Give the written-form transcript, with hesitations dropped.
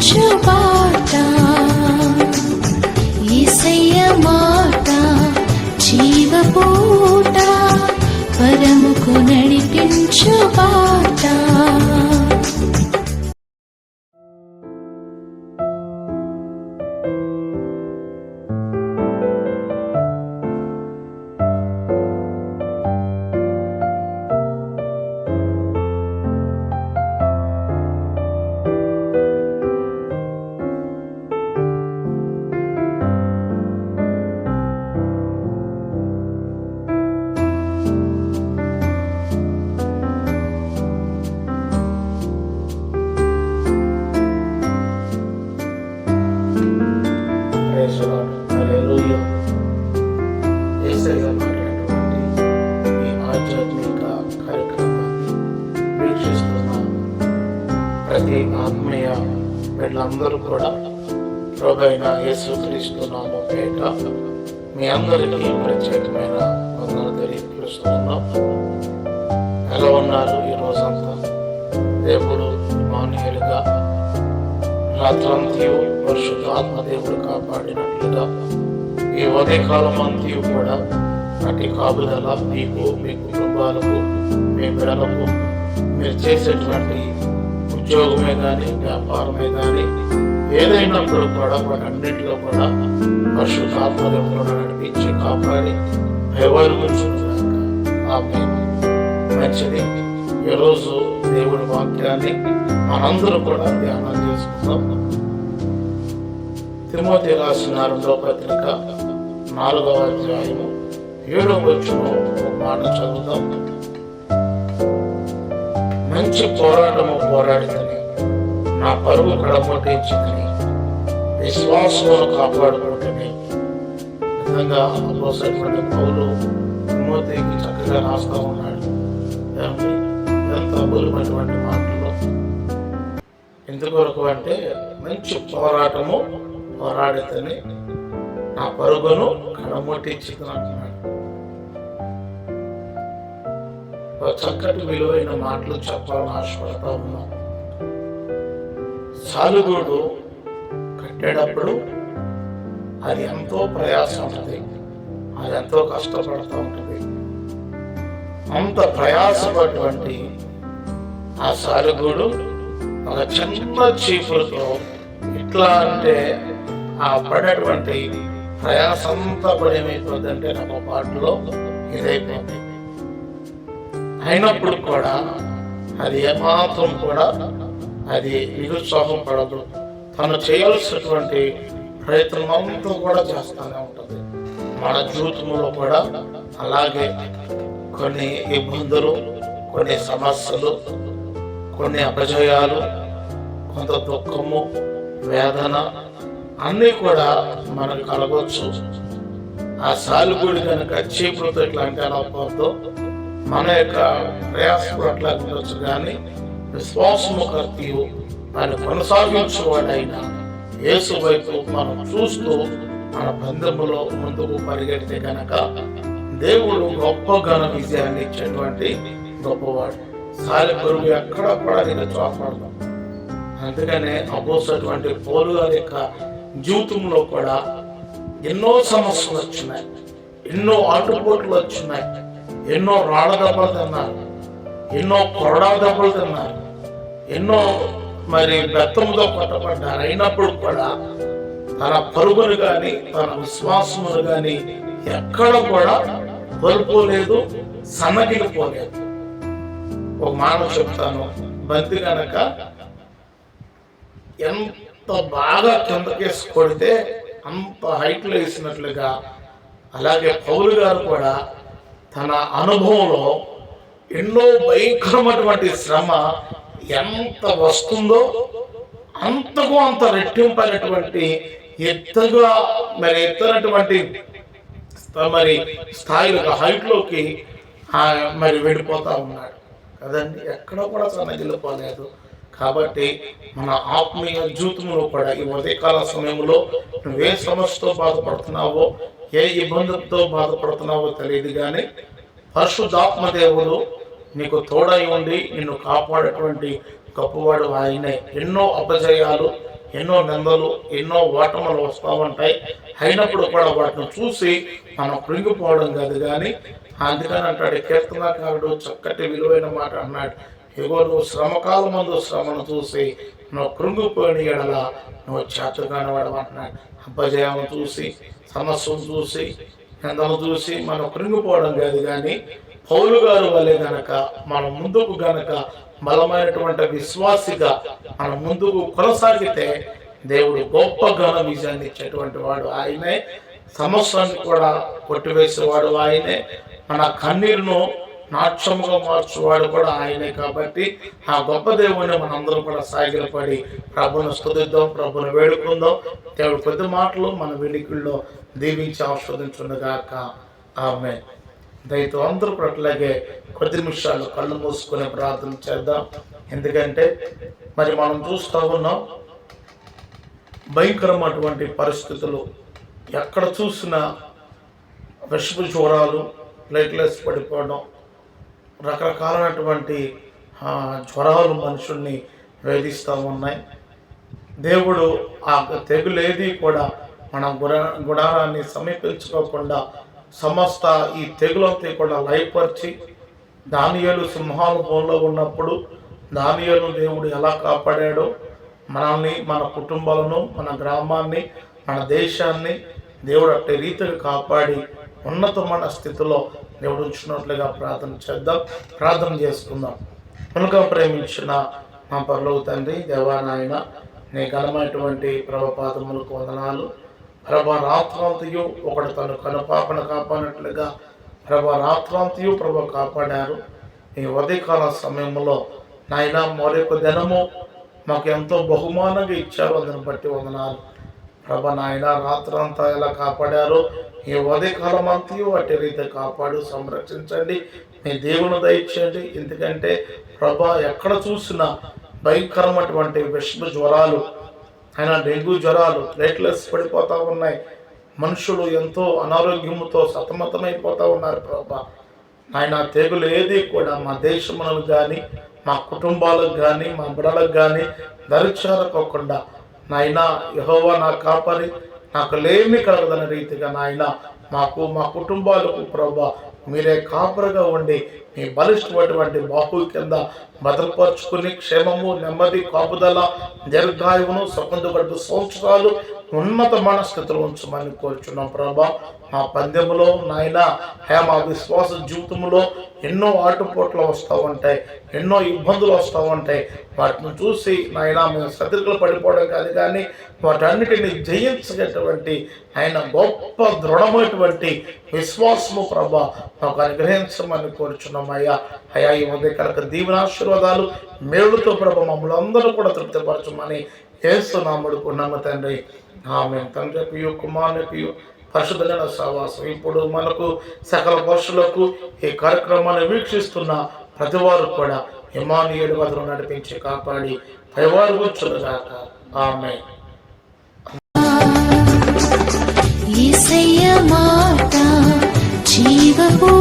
నడిపించు బాట యేసయ్య మాట జీవపూట పరముకు నడిపించు బాట. ప్రతి ఆత్మీయ వీళ్ళందరూ కూడా ప్రభువైన యేసుక్రీస్తు నామమున పేరిట మీ అందరికీ ప్రత్యేకమైన వందనాలు తెలియజేస్తున్నాం. ఎలా ఉన్నారు? ఈ రోజంతా దేవుడు మానవులుగా రాత్రంతయు పరిశుద్ధాత్మ దేవుడు కాపాడినట్లుగా ఈ ఉదయకాలం అంతయు కూడా అటు కాపుదల మీకు, మీ కుటుంబాలకు, మీ పిల్లలకు, మీరు చేసేటువంటి ఉద్యోగమే కానీ, వ్యాపారమే కానీ, ఏదైనప్పుడు కూడా వాటన్నింటిలో కూడా పరిశుద్ధాత్మ దేవుడు నడిపించి కాపాడి భయవర్గుంచున్నాక మంచిది. ఈరోజు దేవుడి వాక్యాన్ని మనందరూ కూడా ధ్యానం చేసుకుందాం. తిమోతి రాసిన 2వ పత్రిక 4వ అధ్యాయము 7వ వచనం ఒక మాట చదువుదాం. మంచి పోరాటము పోరాడితని, నా పరుగు కడముట్టించుకుని, విశ్వాసమును కాపాడుకుంటుని. నిజంగా అపోస్తలుడైన పౌలు తిమోతికి చక్కగా రాస్తా ఉన్నాడు. ఎంత అమూల్యమైనటువంటి మాటలు. ఎందుకొరకు అంటే మంచి పోరాటము పోరాడితని, నా పరుగును కడముట్టించుకుని అంటున్నాడు. చక్కటి విలువైన మాటలు చెప్పాలని ఆశపడతా ఉన్నాం. సాలుగూడు కట్టేటప్పుడు అది ఎంతో ప్రయాసం ఉంటుంది, అది ఎంతో కష్టపడుతూ ఉంటుంది. అంత ప్రయాసపడినటువంటి ఆ సాలుగూడు ఒక చిన్న చీపులతో ఎట్లా అంటే ఆ పడేటువంటి ప్రయాసంతా కూడా ఏమైపోద్ది అంటే నాకు పాటలో ఇదైపోయింది. అయినప్పుడు కూడా అది ఏమాత్రం కూడా అది నిరుత్సాహం పడదు. తను చేయాల్సినటువంటి ప్రయత్నం అంతా కూడా చేస్తూనే ఉంటుంది. మన జీవితంలో కూడా అలాగే కొన్ని ఇబ్బందులు, కొన్ని సమస్యలు, కొన్ని అపజయాలు, కొంత దుఃఖము, వేదన అన్నీ కూడా మనకు కలగవచ్చు. ఆ సాలుగూడి కనుక చీపులతో ఎట్లా అంటే అలా పోద్దో మన యొక్క ప్రయాసం అట్లా ఉండొచ్చు. కానీ విశ్వాసము కర్తయు దాన్ని కొనసాగించేవాడైన యేసు వైపు మనం చూస్తూ మన బంధములో ముందుకు పరిగెడితే కనుక దేవుడు గొప్ప ఘన విజయాన్ని ఇచ్చేటువంటి గొప్పవాడు. సాలి పరుగు ఎక్కడ కూడా నేను చూపడదాం. అందుకనే అపోస్తలుడైన పౌలు గారి యొక్క జీవితంలో కూడా ఎన్నో సమస్యలు వచ్చినాయి, ఎన్నో ఆటుపోట్లు వచ్చినాయి, ఎన్నో రాళ్ళ దెబ్బలు తిన్నారు, ఎన్నో కొరడా దెబ్బలు తిన్నారు, ఎన్నో బెత్తంతో కొట్టబడ్డారు. అయినప్పుడు కూడా తన పరుగును కానీ, తన విశ్వాసమును కానీ ఎక్కడ కూడా కోల్పోలేదు, సన్నగిలిపోలేదు. ఒక మాట చెప్తాను. బంతి కనుక ఎంత బాగా కిందకేసి కొడితే అంత హైట్లో వేసినట్లుగా, అలాగే పౌలు గారు కూడా తన అనుభవంలో ఎన్నో భయంకరమైనటువంటి శ్రమ ఎంత వస్తుందో అంతకు అంత రెట్టింపైనటువంటి ఎత్తనటువంటి స్థాయిలో హైట్లోకి వెళ్ళిపోతా ఉన్నాడు కదండి. ఎక్కడ కూడా సన్నగిల్లిపోలేదు. కాబట్టి మన ఆత్మీయ జీవితంలో కూడా ఈ ఉదయకాల సమయంలో నువ్వే సమస్యతో బాధపడుతున్నావో, ఏ ఇబ్బందులతో బాధపడుతున్నావో తెలియదు, కానీ పరిశుద్ధాత్మ దేవుడు నీకు తోడై ఉండి నిన్ను కాపాడేటువంటి గొప్పవాడు ఆయనే. ఎన్నో అపజయాలు, ఎన్నో నిందలు ఎన్నో ఓటములు వస్తూ ఉంటాయి. అయినప్పుడు కూడా వాటిని చూసి మనం కృంగిపోవడం కాదు. కానీ అందుకని అంటాడు కీర్తనకారుడు చక్కటి విలువైన మాట అన్నాడు, ఇగో నువ్వు శ్రమకాలం ముందు శ్రమను చూసి నువ్వు కృంగిపోయిన ఎడల నువ్వు చేతగాని వాడు అంటున్నాడు. అపజయాలను చూసి సమస్యను చూసి నిందను చూసి మనం కృంగిపోవడం కాదు. కానీ పౌలు గారు వలె గనక మనం ముందుకు గనక బలమైనటువంటి విశ్వాసిగా మనం ముందుకు కొనసాగితే దేవుడు గొప్ప ఘన విజయాన్ని ఇచ్చేటువంటి వాడు ఆయనే. సమస్యను కూడా కొట్టివేసేవాడు ఆయనే. మన కన్నీరును నాట్యముగా మార్చేవాడు కూడా ఆయనే. కాబట్టి ఆ గొప్ప దేవుని మనందరం కూడా సాగిలపడి ప్రభును స్తుతిద్దాం, ప్రభును వేడుకుందాం. దేవుడు కొద్ది మాటలు మన వెలికిల్లో దీవించి ఆస్వాదించుండగాక. ఆమేన్. దయతో అందరూ కూడా అట్లాగే కొద్ది నిమిషాలు కళ్ళు మూసుకునే ప్రార్థన చేద్దాం. ఎందుకంటే మరి మనం చూస్తూ ఉన్నాం భయంకరమైనటువంటి పరిస్థితులు. ఎక్కడ చూసినా విషపు జ్వరాలు, ప్లేట్లెస్ పడిపోవడం, రకరకాలైనటువంటి జ్వరాలు మనుషుల్ని వేధిస్తూ ఉన్నాయి. దేవుడు ఆ తెగులేది కూడా మన గుడారాన్ని సమీపించుకోకుండా సమస్త ఈ తెగులంతా కూడా లయపరిచి దానియేలు సింహాల బోన్లో ఉన్నప్పుడు దానియేలును దేవుడు ఎలా కాపాడాడో మనల్ని, మన కుటుంబాలను, మన గ్రామాన్ని, మన దేశాన్ని దేవుడు అట్టే రీతిగా కాపాడి ఉన్నతమైన స్థితిలో దేవుడు ఉంచినట్లుగా ప్రార్థన చేద్దాం. ప్రార్థన చేసుకుందాం. కనుక ప్రేమించిన మా పరలోక తండ్రి, దేవా నాయన, నీ ఘనమైనటువంటి ప్రభాపాదములకు వందనాలు. ప్రభా రాత్రాంతయు ఒకడు తను కనుపాపను కాపాడినట్లుగా ప్రభా రాత్రాంతయు ప్రభా కాపాడారు. ఈ ఉదయకాల సమయంలో నాయన మరొక దినము మాకు ఎంతో బహుమానంగా ఇచ్చారు, అందుని బట్టి వందనాలు. ప్రభా నాయన రాత్రంతా ఎలా కాపాడారో ఈ ఉదయకాలం అంతయు అట్టి రీతి కాపాడు, సంరక్షించండి, మీ దేవుని దయచేయండి. ఎందుకంటే ప్రభా ఎక్కడ చూసినా భయంకరమైనటువంటి విషమ జ్వరాలు, ఆయన డెంగ్యూ జ్వరాలు, ప్లేట్లెస్ పడిపోతూ ఉన్నాయి. మనుషులు ఎంతో అనారోగ్యముతో సతమతమైపోతూ ఉన్నారు. ప్రభా ఆయన తెగులు ఏది కూడా మా దేశములకు కానీ, మా కుటుంబాలకు కానీ, మా బిడ్డలకు కానీ దరిచేరకోకుండా నాయన యెహోవా నా కాపరి, నాకు లేమి కలగదన్న రీతిగా నాయన మాకు, మా కుటుంబాలకు ప్రభా మీరే కాపరిగా ఉండి మీ బలిష్టమైనటువంటి బాహు కింద భద్రపరుచుకుని క్షేమము, నెమ్మది, కాపుదల, దీర్ఘాయువును, సొంత సంవత్సరాలు ఉన్నతమైన స్థితిలో ఉంచమని కోరుచున్నాం. ప్రభా మా పందెములో నాయన మా విశ్వాస జీవితంలో ఎన్నో ఆటుపోట్లు వస్తూ ఉంటాయి, ఎన్నో ఇబ్బందులు వస్తూ ఉంటాయి. వాటిని చూసి నాయన మేము సతిరికలు పడిపోవడం కాదు, కానీ వాటన్నిటిని జయించగటువంటి ఆయన గొప్ప దృఢమైనటువంటి విశ్వాసము ప్రభా మాకు అనుగ్రహించమని కోరుచున్నాం. అయ్యా ఈ ఉదయకాల దీవెనాశీర్వాదాలు మేలుతో ప్రభా మమ్మల్ని అందరూ కూడా తృప్తిపరచమని యేసు నామమున తండ్రి. ఆమేన్. తండ్రికి కుమారునికి పరిశుద్ధమైన సహవాసం ఇప్పుడు మనకు సకల పరుషులకు ఈ కార్యక్రమాన్ని వీక్షిస్తున్న ప్రతివారు కూడా ఇమ్మానుయేలు వదను నడిపించి కాపాడి పైవారు కూర్చున్నదాక. ఆమేన్. యేసయ్య మాట జీవపు